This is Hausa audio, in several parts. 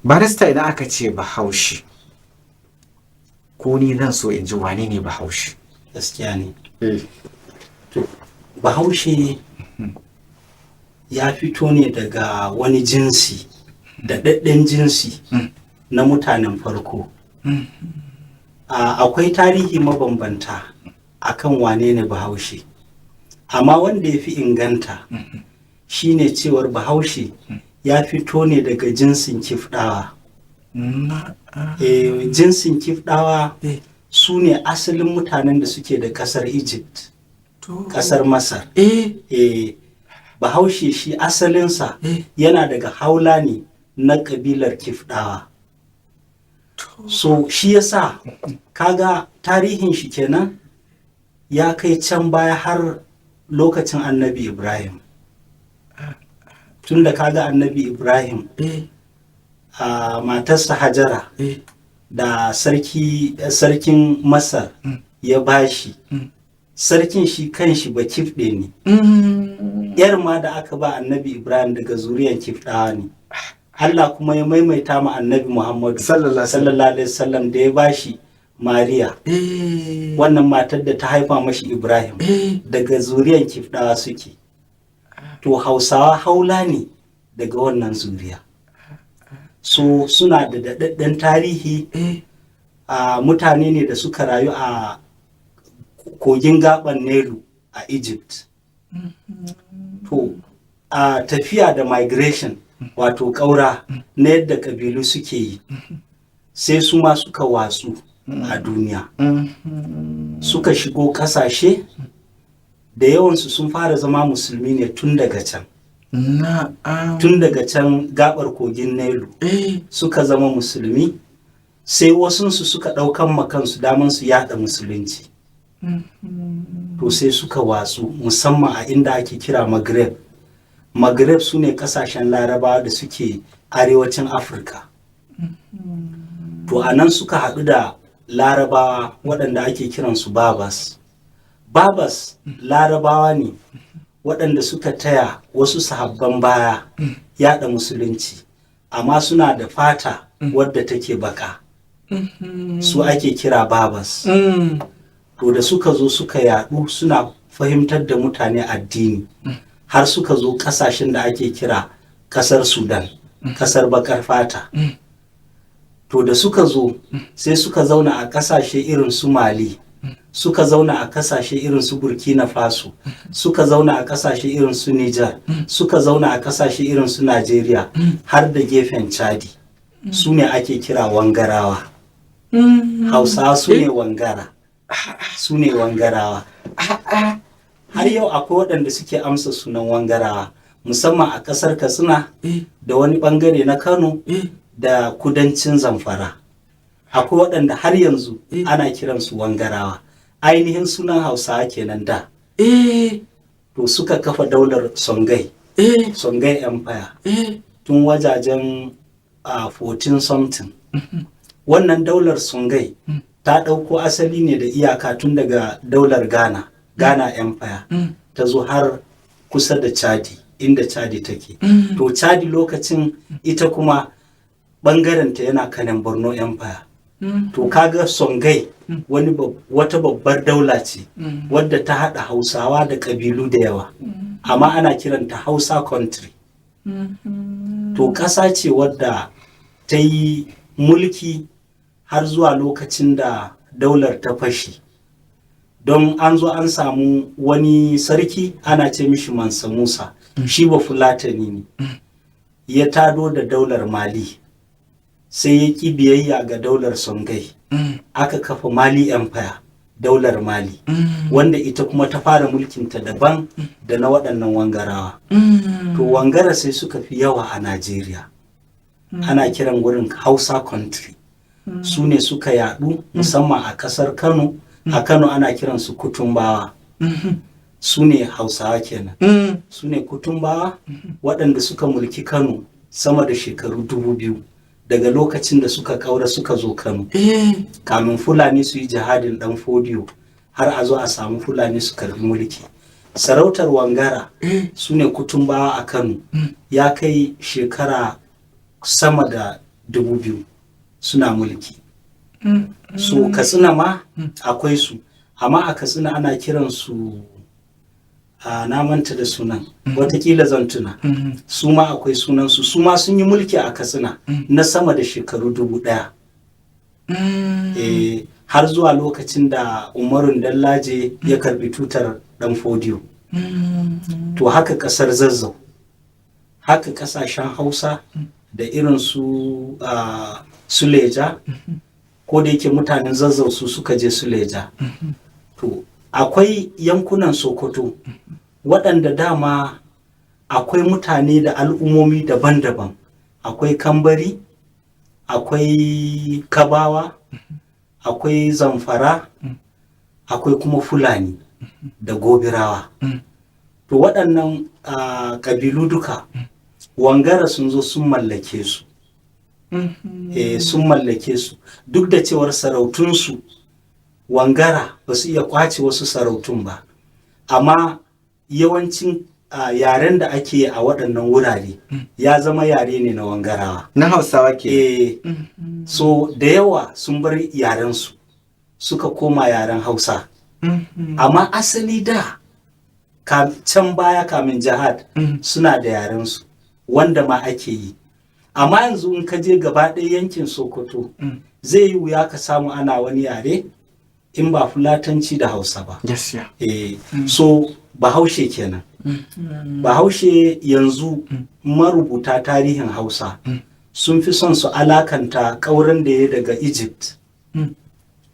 Barista, idan aka ce Bahaushe, ko ni zan so in ji wane ne Bahaushe? Gaskiya ne. To, Bahaushe ya fito ne daga wani jinsi, daɗaɗɗen jinsi na mutanen farko. Akwai tarihi mabambanta akan wane ne Bahaushe, amma wanda ya fi inganta shine cewar Bahaushe ya fito ne daga jinsin Kifɗawa. Jinsin Kifɗawa su ne asalin mutanen da suke da ƙasar Egypt, ƙasar Masar. Bahaushe shi asalinsa yana daga haula ne na ƙabilar Kifɗawa. So shi yasa kaga tarihin shi kenan ya kai can baya har lokacin Annabi Ibrahim. Tunda kaga Annabi Ibrahim matarsa Hajara da sarkin Masar ya bashi. Sarkin shi kanshi ba Kifɗe ne. Yar ma da aka ba Annabi Ibrahim daga zuriyar Kifɗawa ne. Allah kuma ya maimaita ma Annabi Muhammadu sallallahu alaihi wasallam da ya bashi Mariya, wannan matar da ta haifa mashi Ibrahim, daga zuriyar Kifɗawa suke. To Hausawa haula ne daga wannan zuriya. So suna da daɗaɗɗen tarihi. Mutane ne da suka rayu a kogin gaɓar Nilu a Egypt. To a tafiya da migration, wato ƙaura na yadda ƙabilu suke yi, sai su ma suka watsu a duniya. Suka shigo ƙasashe da yawansu sun fara zama musulmi ne tun daga can. Tun daga can gaɓar kogin Nilu suka zama musulmi, sai wasunsu suka ɗaukan makansu daman su yaɗa musulunci. To sai suka watsu musamman a inda ake kira Maghreb. Maghreb su ne ƙasashen Larabawa da suke arewacin Afirka. To a nan suka haɗu da Larabawa waɗanda ake kiransu Babas. Babas Larabawa ne waɗanda suka taya wasu sahabban baya yaɗa musulunci, amma suna da fata wadda take baka. Su ake kira Babas. To da suka zo suka yaɗu suna fahimtar da mutane addini, har suka zo ƙasashen da ake kira ƙasar Sudan, ƙasar bakar fata. To da suka zo sai suka zauna a ƙasashe irin su Mali, suka zauna a ƙasashe irin su Burkina Faso, suka zauna a ƙasashe irin su Nijar, suka zauna a ƙasashe irin su Najeriya, har da gefen Chadi. Su ne ake kira Wangarawa. Hausawa su ne Wangara. Su ne Wangarawa. Har yau akwai waɗanda suke amsa sunan Wangarawa, musamman a ƙasar Katsina da wani ɓangare na Kano da kudancin Zamfara. Akwai waɗanda har yanzu ana kiransu Wangarawa. Ainihin sunan Hausawa kenan da. To suka kafa daular Songhai, Songhai Empire, tun wajajen 14 something. Wannan daular Songhai ta ɗauko asali ne da iyaka tun daga daular Ghana Empire, ta zo har kusa da Chadi, inda Chadi take. To Chadi lokacin ita kuma ɓangarenta yana kanin Borno Empire. To kaga Songhai wata babbar daula ce wadda ta haɗa Hausawa da ƙabilu da yawa, amma ana kiranta Hausa country. To ƙasa ce wadda ta yi mulki har zuwa lokacin da daular ta fashe. Don an zo an samu wani sarki ana ce mishi Mansa Musa, shi ba Fulatani ne, ya tado da daular Mali, sai ya ƙi biyayya ga daular Songhai. Aka kafa Mali Empire, daular Mali, wanda ita kuma ta fara mulkinta daban da na waɗannan Wangarawa. To Wangara sai suka fi yawa a Najeriya. Ana kiran gurin Hausa country. Su ne suka yaɗu musamman a ƙasar Kano. A Kano ana kiransu Kutumbawa. Su ne Hausawa kenan. Su ne Kutumbawa waɗanda suka mulki Kano sama da shekaru 2000, daga lokacin da suka ƙaura suka zo Kano. Kamin Fulani su yi jihadin ɗan Fodiyo, har a zo a samu Fulani su karbi mulki. Sarautar Wangara su ne Kutumbawa a Kano, ya kai shekara sama da 2000 suna mulki. So Katsina ma akwai su, amma a Katsina ana kiransu na manta da sunan, watakila zan tuna. Su ma akwai sunansu, su ma sun yi mulki a Katsina na sama da shekaru 1000. Har zuwa lokacin da Umarun Dallaje ya karbi tutar Dan Fodiyo. To haka kasar Zazzau, haka kasashen Hausa da irin su Suleja, ko da yake mutanen Zazzau su suka je Suleja. To akwai yankunan Sokoto waɗanda dama akwai mutane da al'ummomi daban-daban. Akwai Kambari, akwai Kabawa, akwai Zamfara, akwai kuma Fulani da Gobirawa. To waɗannan ƙabilu duka Wangara sun zo sun mallake su. Sun mallake su, duk da cewar sarautunsu Wangara ba su iya kwace wasu sarautun ba, amma yawancin yaren da ake a waɗannan wurare ya zama yare ne na Wangarawa, na Hausawa ke. So da yawa sun bar yarensu suka koma yaren Hausa. Amma asali da can baya kamin jihad suna da yarensu wanda ma ake yi. Amma yanzu in ka je gaba ɗaya yankin Sokoto zai yi wuya ka samu ana wani yare in ba Fulatanci da Hausa ba. So Bahaushe kenan. Bahaushe yanzu marubuta tarihin Hausa sun fi son su alakanta ƙauren da ya daga Egypt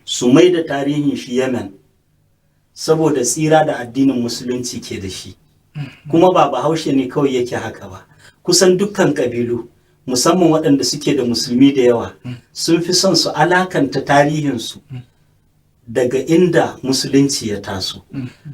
su mai da tarihin shi Yemen, saboda tsira da addinin musulunci ke da shi. Kuma ba Bahaushe ne kawai yake haka ba, kusan dukkan ƙabilu musamman waɗanda suke da musulmi da yawa sun fi son su alakanta tarihinsu daga inda musulunci ya taso.